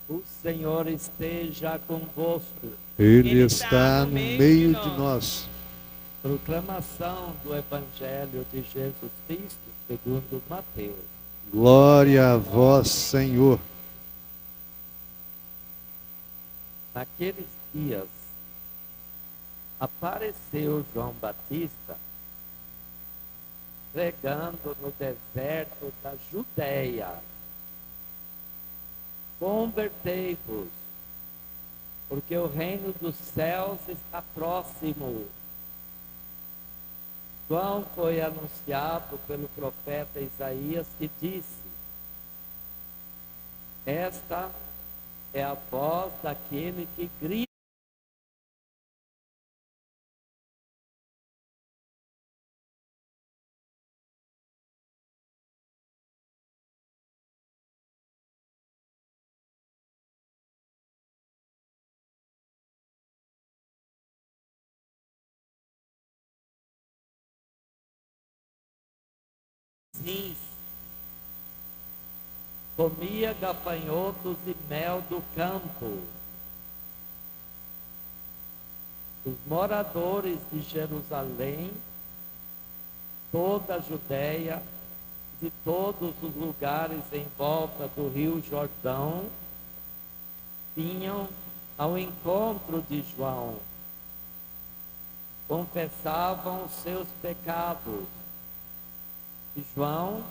O Senhor esteja convosco. Ele está no meio de nós. Proclamação do Evangelho de Jesus Cristo segundo Mateus. Glória a vós, Senhor. Naqueles dias, apareceu João Batista pregando no deserto da Judéia: convertei-vos, porque o reino dos céus está próximo. João foi anunciado pelo profeta Isaías, que disse: esta é a voz daquele que grita. Sim, comia gafanhotos e mel do campo. Os moradores de Jerusalém, toda a Judéia, de todos os lugares em volta do rio Jordão, vinham ao encontro de João, confessavam os seus pecados, e João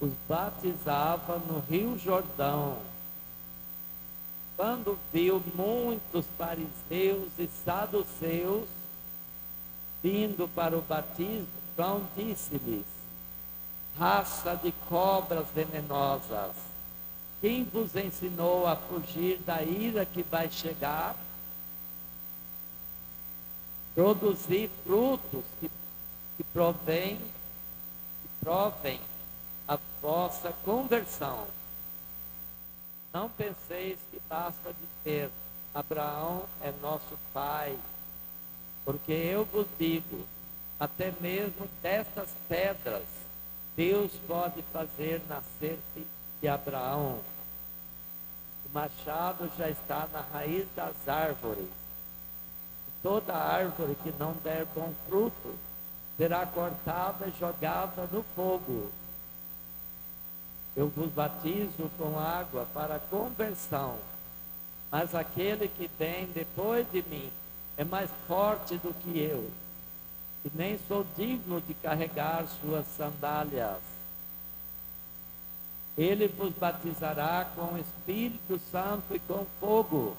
os batizava no rio Jordão. Quando viu muitos fariseus e saduceus vindo para o batismo, João disse-lhes: raça de cobras venenosas, quem vos ensinou a fugir da ira que vai chegar? Produzir frutos que provem a vossa conversão. Não penseis que basta dizer: Abraão é nosso pai, porque eu vos digo, até mesmo destas pedras Deus pode fazer nascer filhos de Abraão. O machado já está na raiz das árvores. Toda árvore que não der bom fruto será cortada e jogada no fogo. Eu vos batizo com água para conversão, mas aquele que vem depois de mim é mais forte do que eu, e nem sou digno de carregar suas sandálias. Ele vos batizará com o Espírito Santo e com fogo.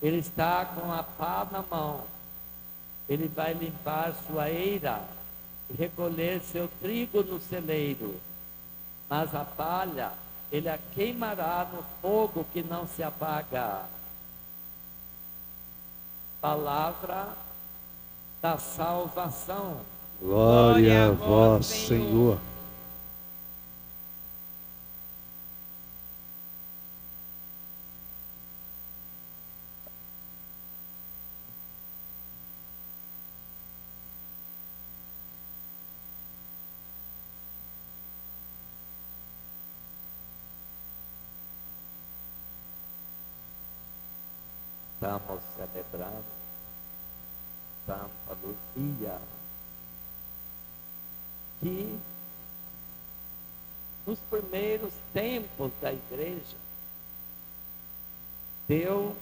Ele está com a pá na mão. Ele vai limpar sua eira e recolher seu trigo no celeiro. Mas a palha ele a queimará no fogo que não se apaga. Palavra da salvação. Glória a vós, Senhor. Estamos celebrando Santa Luzia, que nos primeiros tempos da igreja deu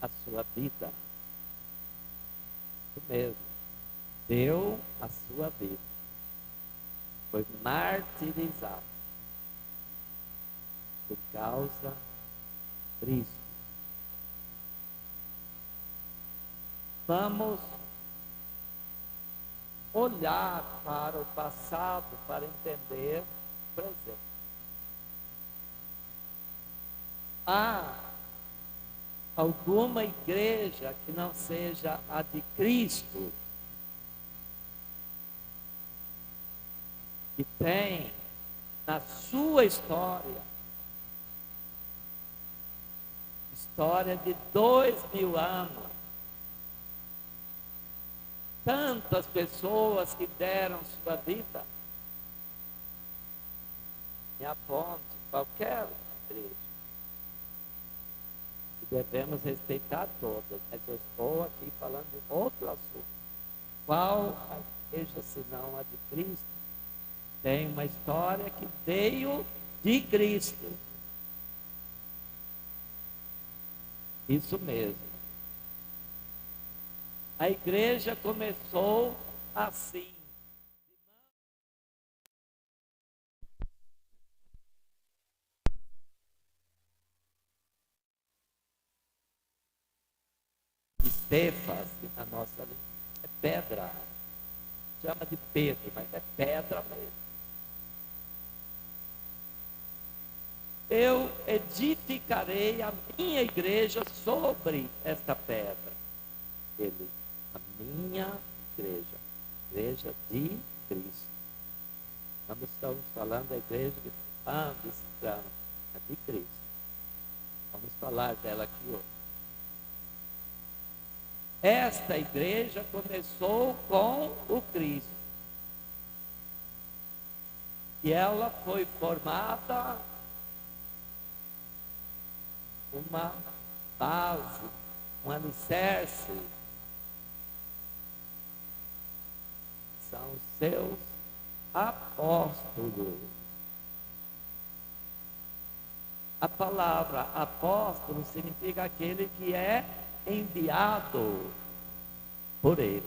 a sua vida. Isso mesmo, deu a sua vida. Foi martirizado por causa de Cristo. Vamos olhar para o passado para entender o presente. Há alguma igreja que não seja a de Cristo, que tem na sua história de 2000 anos, tantas pessoas que deram sua vida? Me aponte qualquer igreja. devemos respeitar todas, mas eu estou aqui falando de outro assunto. Qual a igreja, senão a de Cristo? Tem uma história que veio de Cristo. Isso mesmo. A igreja começou assim. Estefas, que na nossa língua é pedra. Chama de Pedro, mas é pedra mesmo. Eu edificarei a minha igreja sobre esta pedra. Ele, a minha igreja de Cristo. Não estamos falando da igreja de Ciclano, é de Cristo. Vamos falar dela aqui hoje. Esta igreja começou com o Cristo. E ela foi formada uma base, um alicerce. São os seus apóstolos. A palavra apóstolo significa aquele que é enviado por ele.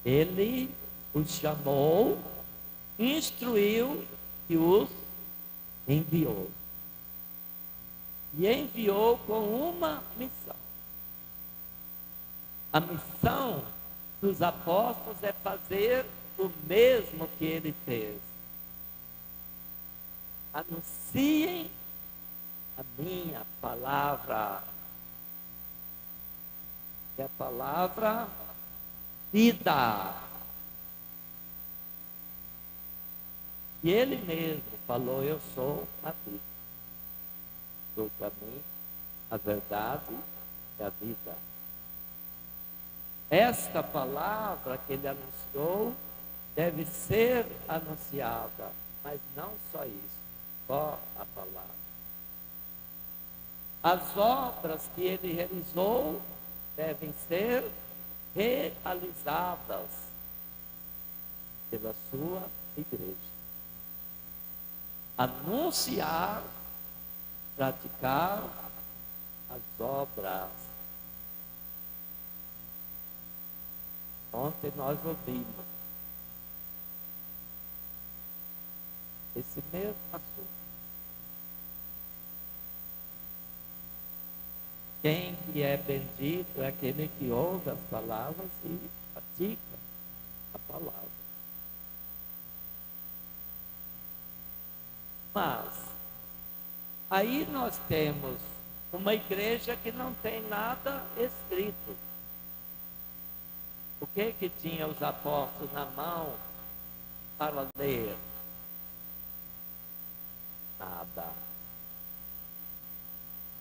Ele os chamou, instruiu e os enviou. E enviou com uma missão. A missão dos apóstolos é fazer o mesmo que ele fez. Anunciem a minha palavra. É a palavra vida. E ele mesmo falou: eu sou a vida. O caminho, a verdade e a vida. Esta palavra que ele anunciou deve ser anunciada, mas não só isso, só a palavra. As obras que ele realizou devem ser realizadas pela sua igreja. Anunciar, praticar as obras. Ontem nós ouvimos esse mesmo assunto. Quem que é bendito é aquele que ouve as palavras e pratica a palavra. Mas aí nós temos uma igreja que não tem nada escrito. O que tinha os apóstolos na mão para ler? Nada.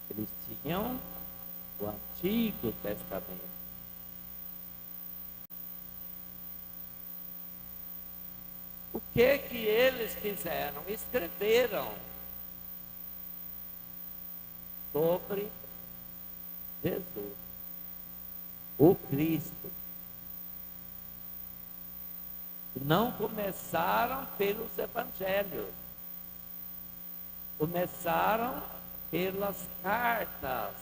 Eles tinham o Antigo Testamento. O que eles fizeram? Escreveram sobre Jesus, o Cristo. Não começaram pelos evangelhos, começaram pelas cartas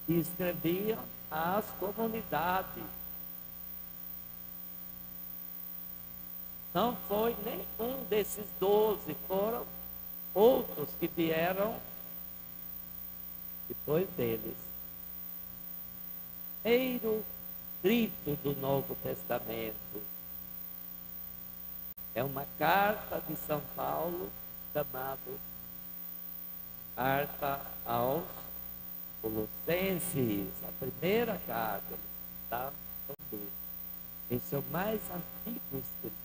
que escreviam às comunidades. Não foi nenhum desses 12, foram outros que vieram depois deles. Primeiro escrito do Novo Testamento é uma carta de São Paulo, chamada Carta aos Colossenses, a primeira carta, tá? Esse é o mais antigo escrito.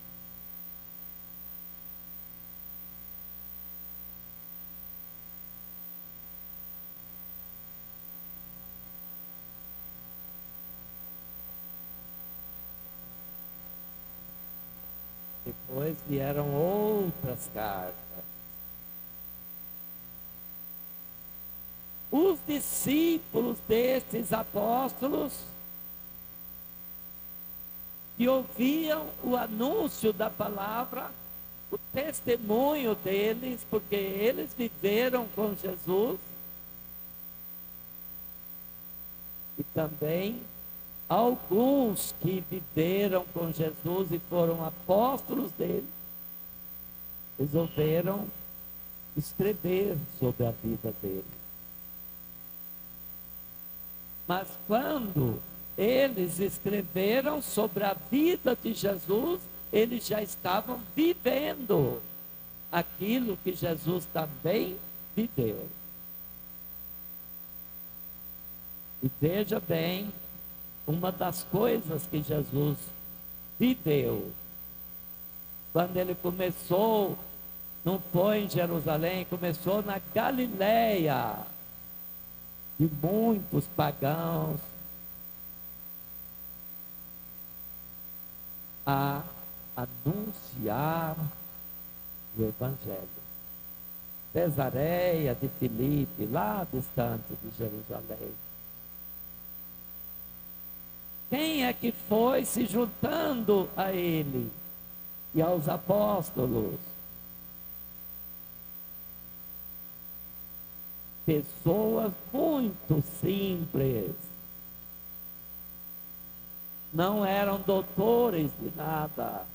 Depois vieram outras cartas. os discípulos destes apóstolos que ouviam o anúncio da palavra, o testemunho deles, porque eles viveram com Jesus, e também alguns que viveram com Jesus e foram apóstolos dele, resolveram escrever sobre a vida dele. Mas quando eles escreveram sobre a vida de Jesus, eles já estavam vivendo aquilo que Jesus também viveu. E veja bem, uma das coisas que Jesus viveu, quando ele começou, não foi em Jerusalém, começou na Galileia, e muitos pagãos a anunciar o Evangelho. Cesareia de Filipe, lá distante de Jerusalém. Quem é que foi se juntando a ele e aos apóstolos? Pessoas muito simples. Não eram doutores de nada.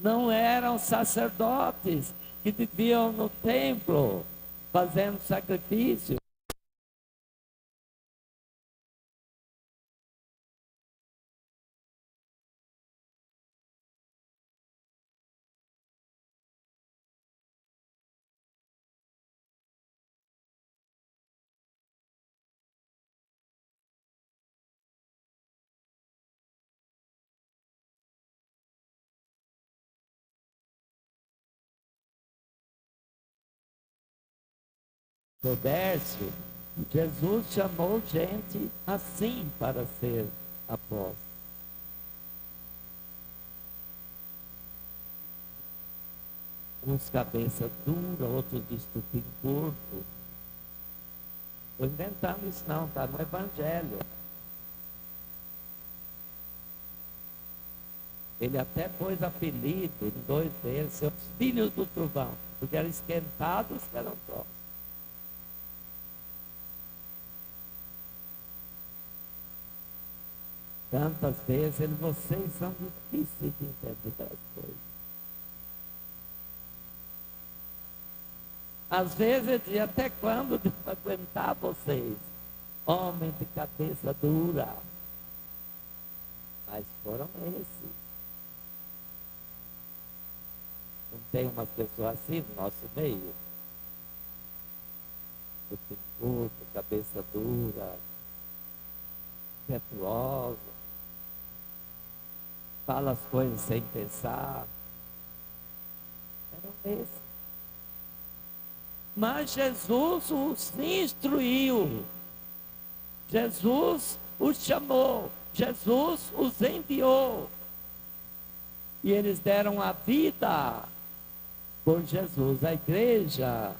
Não eram sacerdotes que viviam no templo fazendo sacrifício. Comércio, Jesus chamou gente assim para ser apóstolo. Uns cabeça dura, outros de estupim curto. Estou inventando isso não, está no Evangelho. Ele até pôs apelido em dois deles, seus filhos do trovão, porque eram esquentados que eram próximos. Tantas vezes vocês são difíceis de entender as coisas. Às vezes eu dizia, até quando de aguentar vocês? Homens de cabeça dura. Mas foram esses. Não tem umas pessoas assim no nosso meio? Eu tenho curto, cabeça dura, impetuosa. Fala as coisas sem pensar. Eram esses. Mas Jesus os instruiu. Jesus os chamou. Jesus os enviou. E eles deram a vida por Jesus. A igreja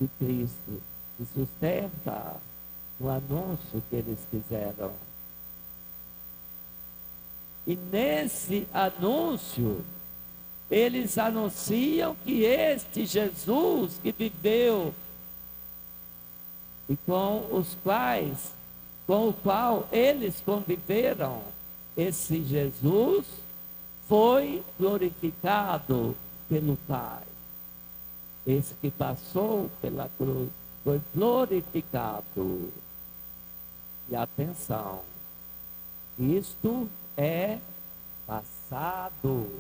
de Cristo se sustenta no anúncio que eles fizeram. E nesse anúncio, eles anunciam que este Jesus que viveu e com o qual eles conviveram, esse Jesus foi glorificado pelo Pai. Esse que passou pela cruz foi glorificado. E atenção, isto é passado.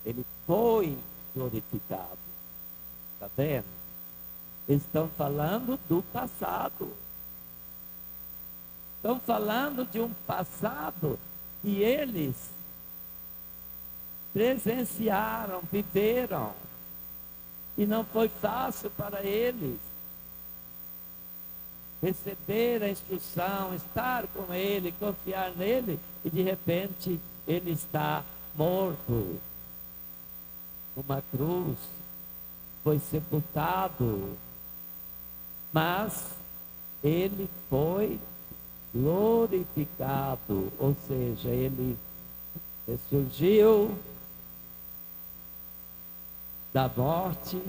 Ele foi glorificado. Está vendo? Eles estão falando do passado. Estão falando de um passado que eles presenciaram, viveram. E não foi fácil para eles receber a instrução, estar com ele, confiar nele, e de repente ele está morto numa cruz, foi sepultado, mas ele foi glorificado, ou seja, ele ressurgiu da morte,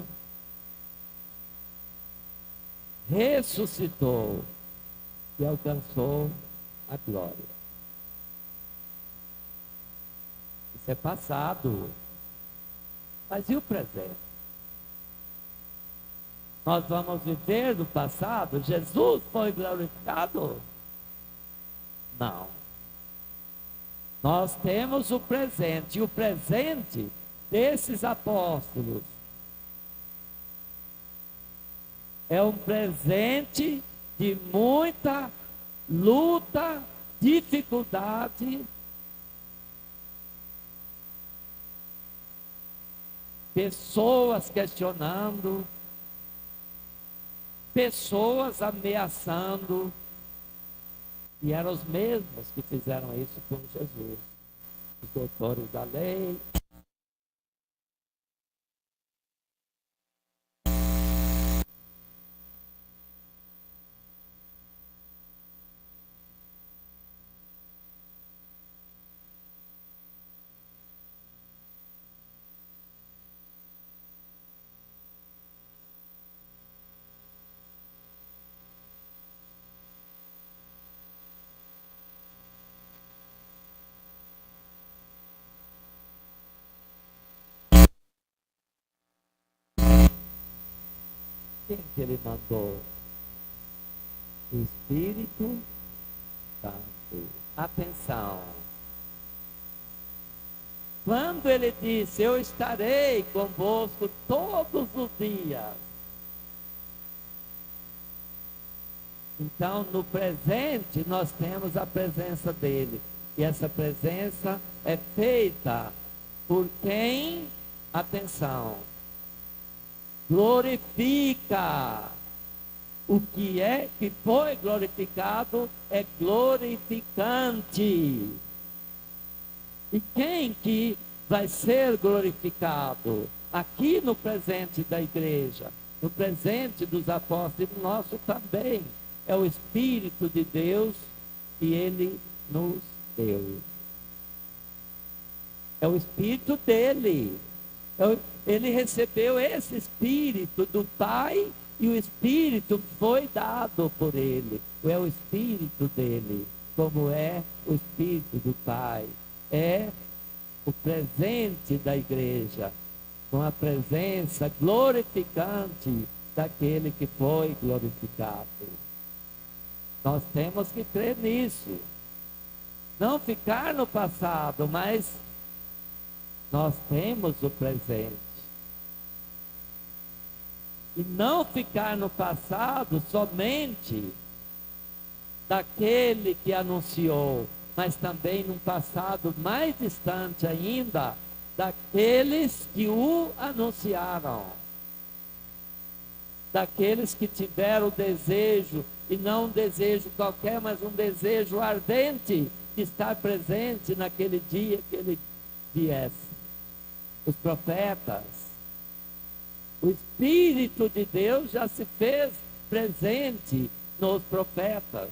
ressuscitou e alcançou a glória. Isso é passado. Mas e o presente? Nós vamos viver no passado? Jesus foi glorificado? Não. Nós temos o presente, e o presente desses apóstolos é um presente de muita luta, dificuldade, pessoas questionando, pessoas ameaçando, e eram os mesmos que fizeram isso com Jesus, os doutores da lei. Quem que ele mandou? O Espírito Santo. Atenção. Quando ele disse, eu estarei convosco todos os dias. Então, no presente, nós temos a presença dele. E essa presença é feita por quem? Atenção. Glorifica. O que é que foi glorificado é glorificante. E quem que vai ser glorificado? Aqui no presente da igreja, no presente dos apóstolos, e no nosso também, é o Espírito de Deus que ele nos deu. É o Espírito dele. Ele recebeu esse Espírito do Pai e o Espírito foi dado por ele. É o Espírito dele, como é o Espírito do Pai. É o presente da igreja, com a presença glorificante daquele que foi glorificado. Nós temos que crer nisso. Não ficar no passado, mas nós temos o presente. E não ficar no passado somente daquele que anunciou, mas também num passado mais distante ainda, daqueles que o anunciaram. Daqueles que tiveram o desejo, e não um desejo qualquer, mas um desejo ardente de estar presente naquele dia que ele viesse. Os profetas. O Espírito de Deus já se fez presente nos profetas,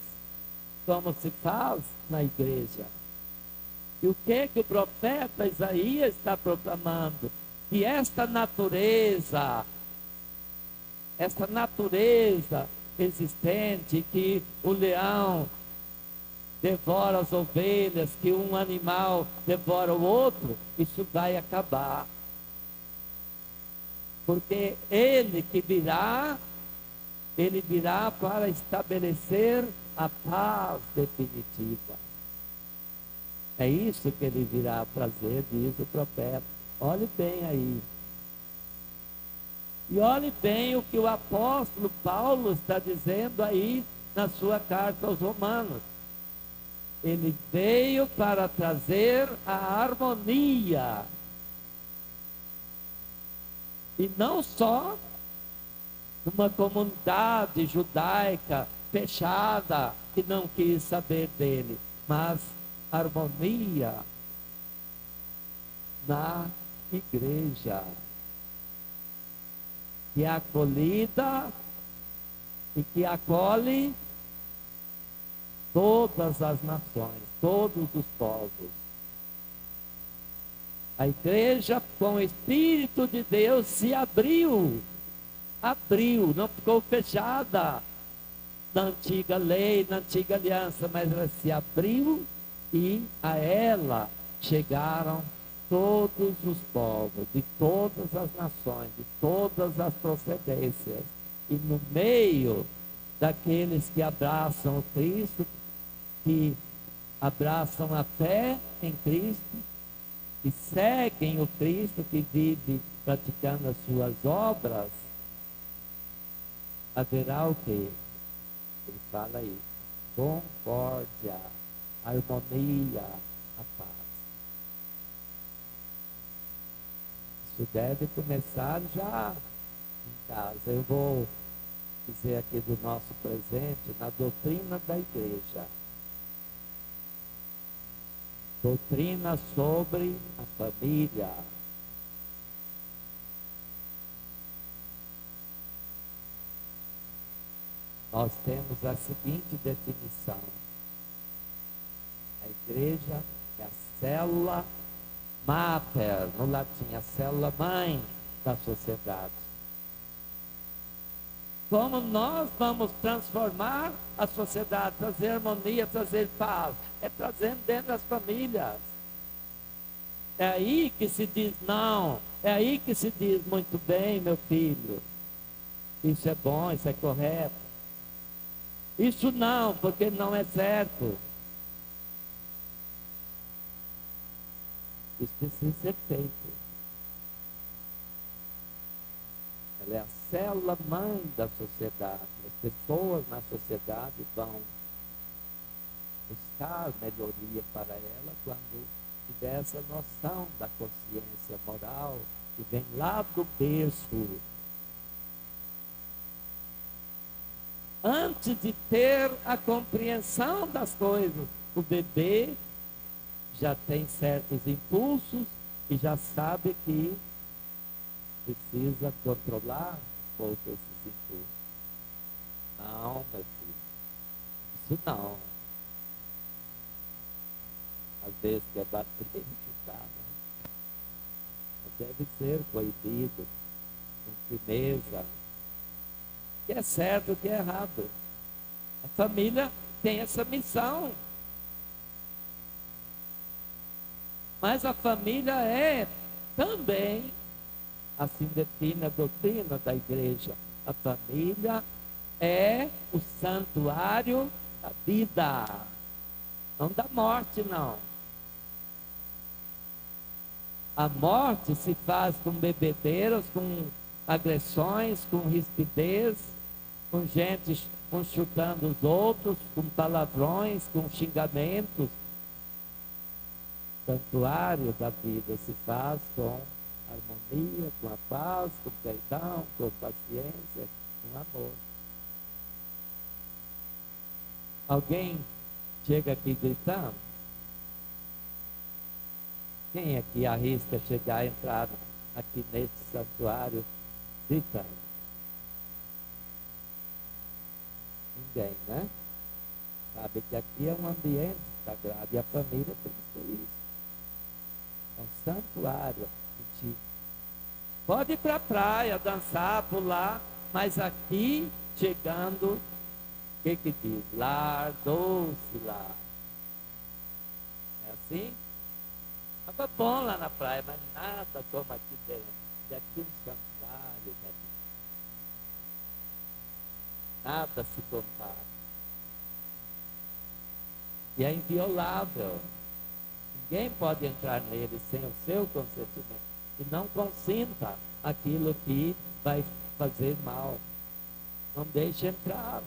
como se faz na igreja. E o que o profeta Isaías está proclamando? Que esta natureza existente, que o leão devora as ovelhas, que um animal devora o outro, isso vai acabar. Porque ele virá para estabelecer a paz definitiva. É isso que ele virá trazer, diz o profeta. Olhe bem aí. E olhe bem o que o apóstolo Paulo está dizendo aí na sua carta aos Romanos. Ele veio para trazer a harmonia. E não só uma comunidade judaica fechada que não quis saber dele, mas harmonia na igreja. que é acolhida e que acolhe todas as nações, todos os povos. A igreja, com o Espírito de Deus, se abriu, não ficou fechada na antiga lei, na antiga aliança, mas ela se abriu e a ela chegaram todos os povos, de todas as nações, de todas as procedências. E no meio daqueles que abraçam o Cristo, que abraçam a fé em Cristo, que seguem o Cristo, que vive praticando as suas obras, haverá o quê? Ele fala aí, concórdia, harmonia, a paz. Isso deve começar já em casa. Eu vou dizer aqui do nosso presente, na doutrina da igreja. Doutrina sobre a família. Nós temos a seguinte definição: a igreja é a célula mater, no latim, a célula mãe da sociedade. Como nós vamos transformar a sociedade, trazer harmonia, trazer paz? É trazendo dentro das famílias. É aí que se diz não, é aí que se diz muito bem, meu filho. Isso é bom, isso é correto. Isso não, porque não é certo. Isso precisa ser feito. Ela é a célula mãe da sociedade. As pessoas na sociedade vão buscar melhoria para ela quando tiver essa noção da consciência moral que vem lá do berço. Antes de ter a compreensão das coisas, o bebê já tem certos impulsos e já sabe que precisa controlar um pouco esses impulsos. Não, meu filho, isso não. Às vezes quer bater e chutar, né? Mas deve ser coibido, com firmeza. O que é certo, o que é errado. A família tem essa missão. Mas a família é também, assim define a doutrina da igreja, a família é o santuário da vida, não da morte, não. A morte se faz com bebedeiras, com agressões, com rispidez, com gente chutando os outros, com palavrões, com xingamentos. O santuário da vida se faz com harmonia, com a paz, com perdão, com paciência, com amor. Alguém chega aqui gritando? Quem aqui arrisca chegar e entrar aqui neste santuário gritando? Ninguém, né? Sabe que aqui é um ambiente sagrado e a família tem que ser isso. É um santuário. A gente pode ir para a praia, dançar, pular, mas aqui, chegando, o que diz? Lar, doce lar. É assim? Estava bom lá na praia, mas nada como aqui dentro. E aqui um santuário da vida. Nada se compara. E é inviolável. Ninguém pode entrar nele sem o seu consentimento. E não consinta aquilo que vai fazer mal. Não deixe entrar.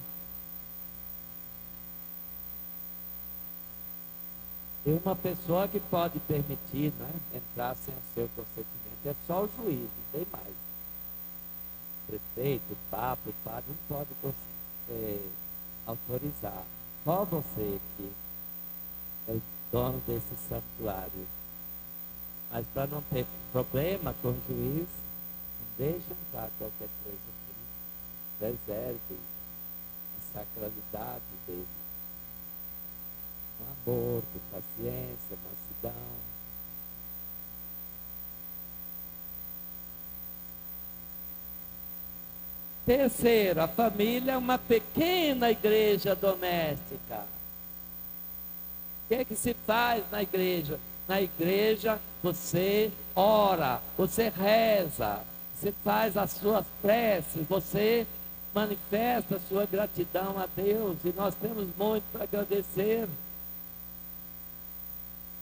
E uma pessoa que pode permitir, né, entrar sem o seu consentimento é só o juiz, não tem mais. O prefeito, o papa, o padre não pode autorizar. Só você que é o dono desse santuário. Mas para não ter problema com o juiz, não deixe entrar qualquer coisa aqui. Preserve a sacralidade dele. Com amor, com paciência, mansidão. Terceiro, a família é uma pequena igreja doméstica. O que é que se faz na igreja? Na igreja você ora, você reza, você faz as suas preces, você manifesta a sua gratidão a Deus, e nós temos muito para agradecer.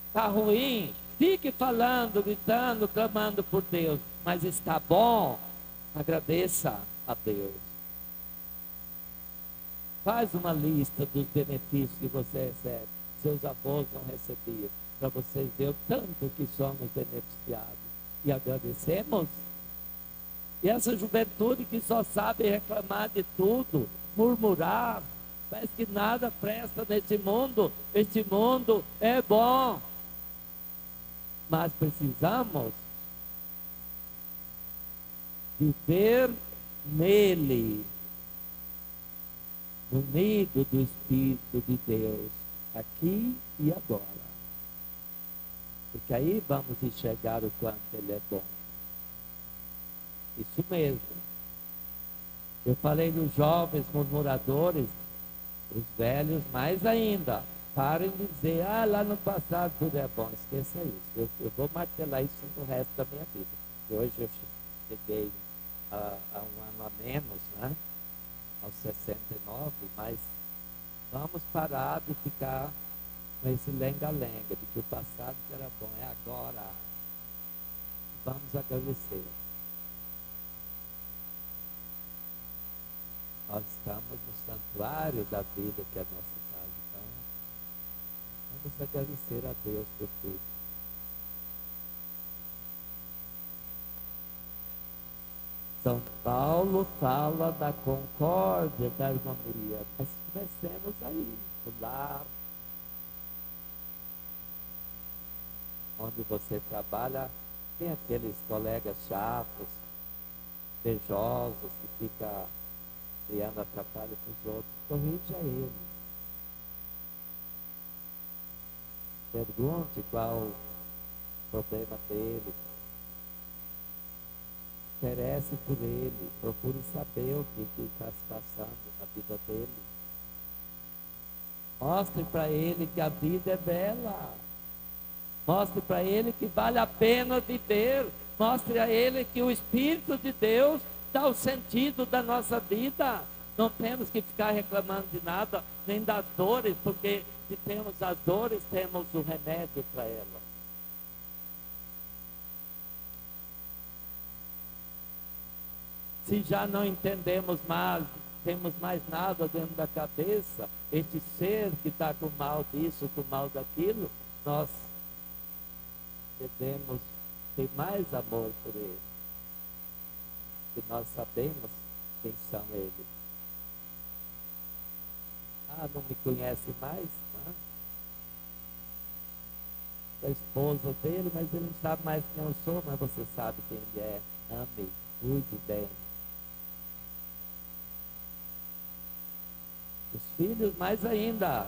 Está ruim? Fique falando, gritando, clamando por Deus, mas está bom? Agradeça a Deus. Faz uma lista dos benefícios que você recebe, seus avós não recebiam, para vocês verem o tanto que somos beneficiados. E agradecemos. E essa juventude que só sabe reclamar de tudo, murmurar, parece que nada presta nesse mundo. Este mundo é bom, mas precisamos viver nele, unido do Espírito de Deus, aqui e agora. Porque aí vamos enxergar o quanto ele é bom. Isso mesmo. Eu falei nos jovens murmuradores, os velhos mais ainda. Parem de dizer, lá no passado tudo é bom. Esqueça isso. Eu vou martelar isso no resto da minha vida. E hoje eu cheguei a um ano a menos, né? Aos 69, mas vamos parar de ficar com esse lenga-lenga, de que o passado que era bom é agora. Vamos agradecer. Nós estamos no santuário da vida, que é a nossa casa. Então, vamos agradecer a Deus por tudo. São Paulo fala da concórdia, da harmonia. Nós comecemos aí, no lar, onde você trabalha, tem aqueles colegas chatos, invejosos, que ficam criando atrapalho para os outros. Corrija ele. Pergunte qual o problema dele. Interesse por ele, procure saber o que está se passando na vida dele. Mostre para ele que a vida é bela. Mostre para ele que vale a pena viver. Mostre a ele que o Espírito de Deus dá o sentido da nossa vida. Não temos que ficar reclamando de nada, nem das dores, porque se temos as dores, temos o remédio para elas. Se já não entendemos mais, temos mais nada dentro da cabeça, este ser que está com mal disso, com mal daquilo, nós devemos ter mais amor por ele. Porque nós sabemos quem são eles. Não me conhece mais? Né? A esposa dele, mas ele não sabe mais quem eu sou, mas você sabe quem ele é. Ame, cuide bem. Os filhos, mais ainda.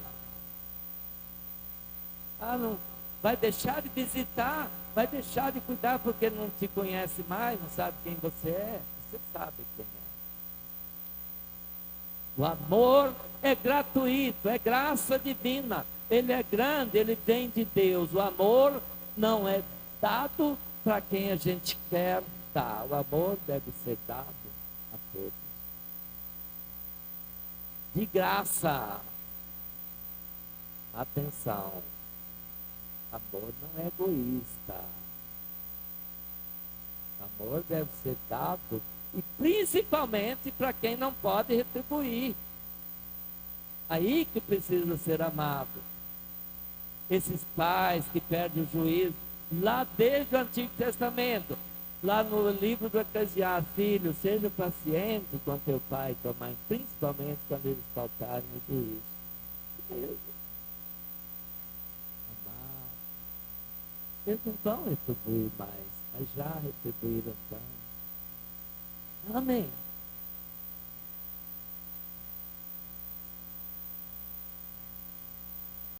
Não vai deixar de visitar, vai deixar de cuidar porque não te conhece mais, não sabe quem você é. Você sabe quem é. O amor é gratuito, é graça divina. Ele é grande, ele vem de Deus. O amor não é dado para quem a gente quer dar. O amor deve ser dado a todos. De graça. Atenção. Amor não é egoísta. Amor deve ser dado, e principalmente para quem não pode retribuir. Aí que precisa ser amado. Esses pais que perdem o juízo, lá desde o Antigo Testamento, lá no livro do Eclesiastes, filho, seja paciente com teu pai e tua mãe, principalmente quando eles faltarem o juízo. Mesmo. Amar. Eles não vão retribuir mais, mas já retribuíram tanto. Amém.